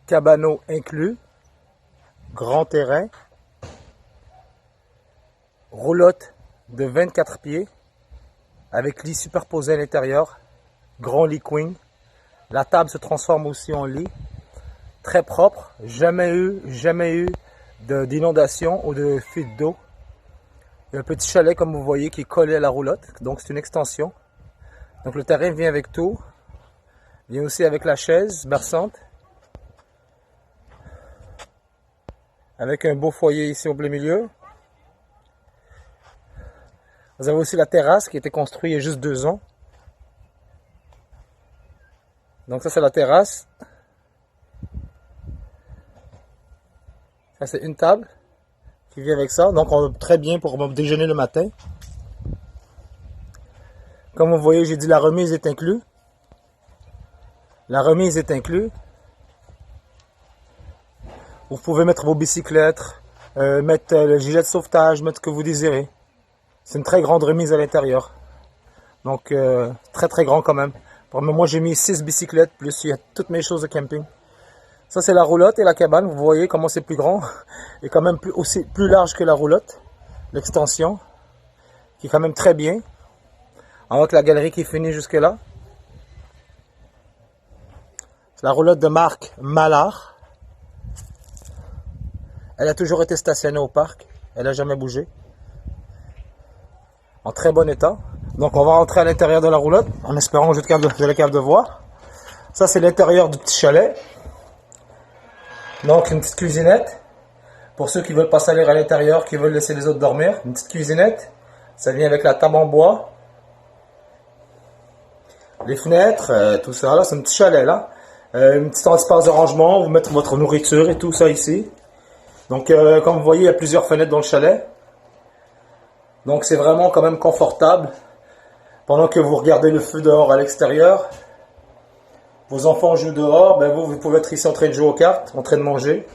Cabanon inclus, grand terrain, roulotte de 24 pieds, avec lit superposé à l'intérieur, grand lit queen. La table se transforme aussi en lit, très propre, jamais eu d'inondation ou de fuite d'eau. Il y a un petit chalet comme vous voyez qui est collé à la roulotte, donc c'est une extension. Donc le terrain vient avec tout, vient aussi avec la chaise berçante, avec un beau foyer ici au plein milieu. Vous avez aussi la terrasse qui a été construite il y a juste 2 ans. Donc ça c'est la terrasse. Ça c'est une table qui vient avec ça. Donc on très bien pour déjeuner le matin. Comme vous voyez, j'ai dit la remise est inclue. La remise est inclue. Vous pouvez mettre vos bicyclettes, mettre le gilet de sauvetage, mettre ce que vous désirez. C'est une très grande remise à l'intérieur. Donc très très grand quand même. Moi j'ai mis 6 bicyclettes, plus il y a toutes mes choses de camping. Ça c'est la roulotte et la cabane, vous voyez comment c'est plus grand. Et quand même aussi plus large que la roulotte. L'extension, qui est quand même très bien. Avec la galerie qui finit jusque là. C'est la roulotte de marque Mallard. Elle a toujours été stationnée au parc. Elle n'a jamais bougé. En très bon état. Donc on va rentrer à l'intérieur de la roulotte, en espérant que vous êtes capable de voir. Ça c'est l'intérieur du petit chalet. Donc une petite cuisinette. Pour ceux qui veulent pas salir à l'intérieur, qui veulent laisser les autres dormir. Une petite cuisinette. Ça vient avec la table en bois. Les fenêtres, tout ça là, c'est un petit chalet là. Une petite espace de rangement, vous mettez votre nourriture et tout ça ici. Donc comme vous voyez, il y a plusieurs fenêtres dans le chalet. Donc c'est vraiment quand même confortable. Pendant que vous regardez le feu dehors à l'extérieur, vos enfants jouent dehors, ben vous pouvez être ici en train de jouer aux cartes, en train de manger.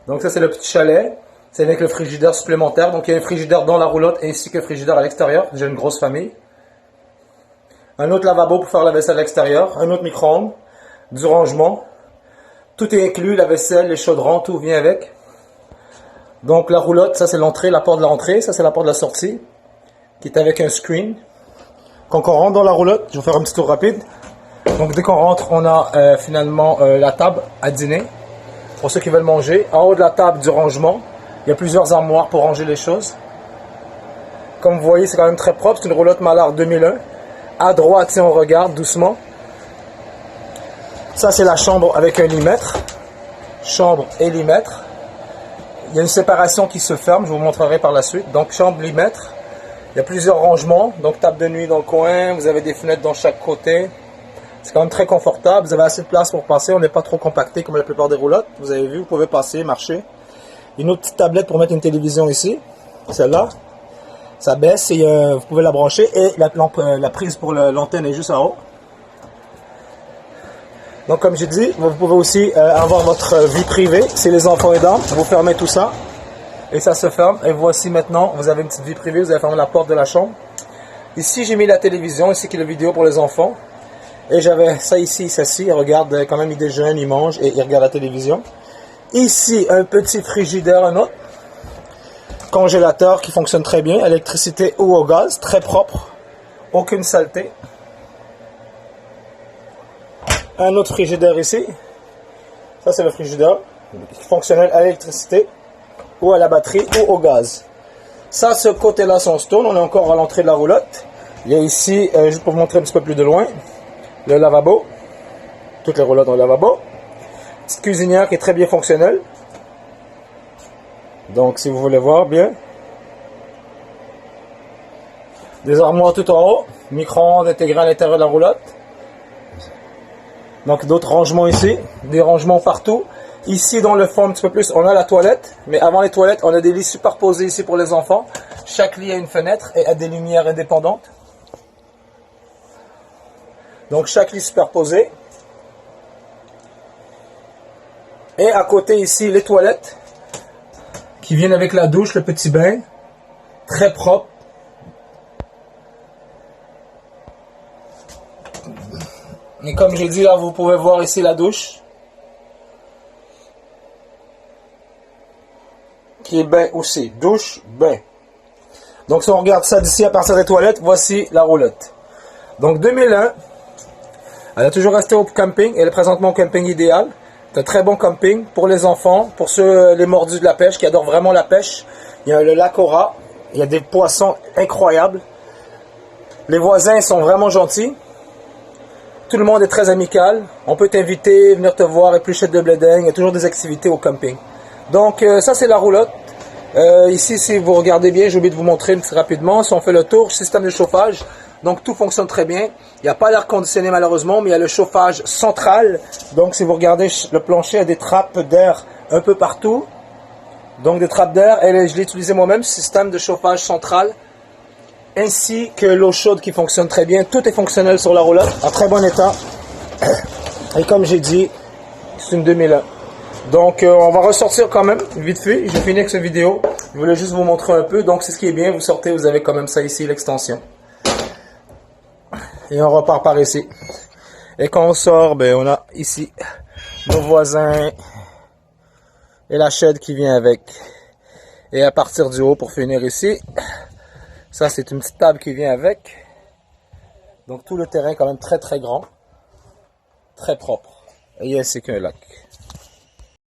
Donc ça c'est le petit chalet. C'est avec le frigidaire supplémentaire. Donc il y a un frigidaire dans la roulotte ainsi qu'un frigidaire à l'extérieur. J'ai une grosse famille. Un autre lavabo pour faire la vaisselle à l'extérieur. Un autre micro-ondes. Du rangement. Tout est inclus, la vaisselle, les chaudrons, tout vient avec. Donc la roulotte, ça c'est l'entrée, la porte de l'entrée. Ça c'est la porte de la sortie. Qui est avec un screen. Quand on rentre dans la roulotte, je vais faire un petit tour rapide. Donc dès qu'on rentre, on a finalement la table à dîner. Pour ceux qui veulent manger. En haut de la table du rangement, il y a plusieurs armoires pour ranger les choses. Comme vous voyez, c'est quand même très propre. C'est une roulotte Mallard 2001. À droite, si on regarde doucement. Ça, c'est la chambre avec un lit-mètre. Chambre et lit-mètre. Il y a une séparation qui se ferme. Je vous montrerai par la suite. Donc, chambre, lit-mètre. Il y a plusieurs rangements. Donc, table de nuit dans le coin. Vous avez des fenêtres dans chaque côté. C'est quand même très confortable. Vous avez assez de place pour passer. On n'est pas trop compacté comme la plupart des roulottes. Vous avez vu, vous pouvez passer, marcher. Une autre petite tablette pour mettre une télévision ici. Celle-là. Ça baisse et vous pouvez la brancher. Et la prise pour l'antenne est juste en haut. Donc comme j'ai dit, vous pouvez aussi avoir votre vie privée. Si les enfants aidants, vous fermez tout ça. Et ça se ferme. Et voici maintenant, vous avez une petite vie privée. Vous avez fermé la porte de la chambre. Ici, j'ai mis la télévision. Ici, qui est la vidéo pour les enfants. Et j'avais ça ici, ça ci. Regarde, quand même, ils déjeunent, ils mangent et ils regardent la télévision. Ici, un petit frigidaire, un autre. Congélateur qui fonctionne très bien. Électricité ou au gaz. Très propre. Aucune saleté. Un autre frigidaire ici. Ça, c'est le frigidaire. Fonctionnel à l'électricité ou à la batterie ou au gaz. Ça, ce côté-là, si on se tourne, on est encore à l'entrée de la roulotte. Il y a ici, juste pour vous montrer un petit peu plus de loin, le lavabo. Toutes les roulottes ont le lavabo. Petite cuisinière qui est très bien fonctionnelle. Donc, si vous voulez voir bien. Des armoires tout en haut. Micro-ondes intégré à l'intérieur de la roulotte. Donc, d'autres rangements ici. Des rangements partout. Ici, dans le fond, un petit peu plus, on a la toilette. Mais avant les toilettes, on a des lits superposés ici pour les enfants. Chaque lit a une fenêtre et a des lumières indépendantes. Donc, chaque lit superposé. Et à côté ici, les toilettes. Qui viennent avec la douche, le petit bain. Très propre. Et comme j'ai dit là, vous pouvez voir ici la douche. qui est bain aussi. Douche, bain. Donc si on regarde ça d'ici à partir des toilettes, voici la roulotte. Donc 2001, elle a toujours resté au camping, elle est présentement au camping idéal. C'est un très bon camping pour les enfants, pour ceux, les mordus de la pêche, qui adorent vraiment la pêche. Il y a le lac Ora, il y a des poissons incroyables. Les voisins sont vraiment gentils. Tout le monde est très amical. On peut t'inviter, venir te voir, éplucher de blé d'Inde. Il y a toujours des activités au camping. Donc ça c'est la roulotte. Ici, si vous regardez bien, j'ai oublié de vous montrer rapidement. Si on fait le tour, système de chauffage. Donc tout fonctionne très bien. Il n'y a pas d'air conditionné malheureusement, mais il y a le chauffage central. Donc si vous regardez le plancher, il y a des trappes d'air un peu partout. Donc des trappes d'air. Et je l'ai utilisé moi-même, système de chauffage central. Ainsi que l'eau chaude qui fonctionne très bien. Tout est fonctionnel sur la roulotte, en très bon état. Et comme j'ai dit, c'est une 2001. Donc on va ressortir quand même, vite fait. J'ai fini avec cette vidéo. Je voulais juste vous montrer un peu. Donc c'est ce qui est bien, vous sortez, vous avez quand même ça ici, l'extension. Et on repart par ici. Et quand on sort, ben on a ici nos voisins et la chaîne qui vient avec. Et à partir du haut, pour finir ici, ça c'est une petite table qui vient avec. Donc tout le terrain quand même très très grand, très propre. Et ainsi qu'un lac.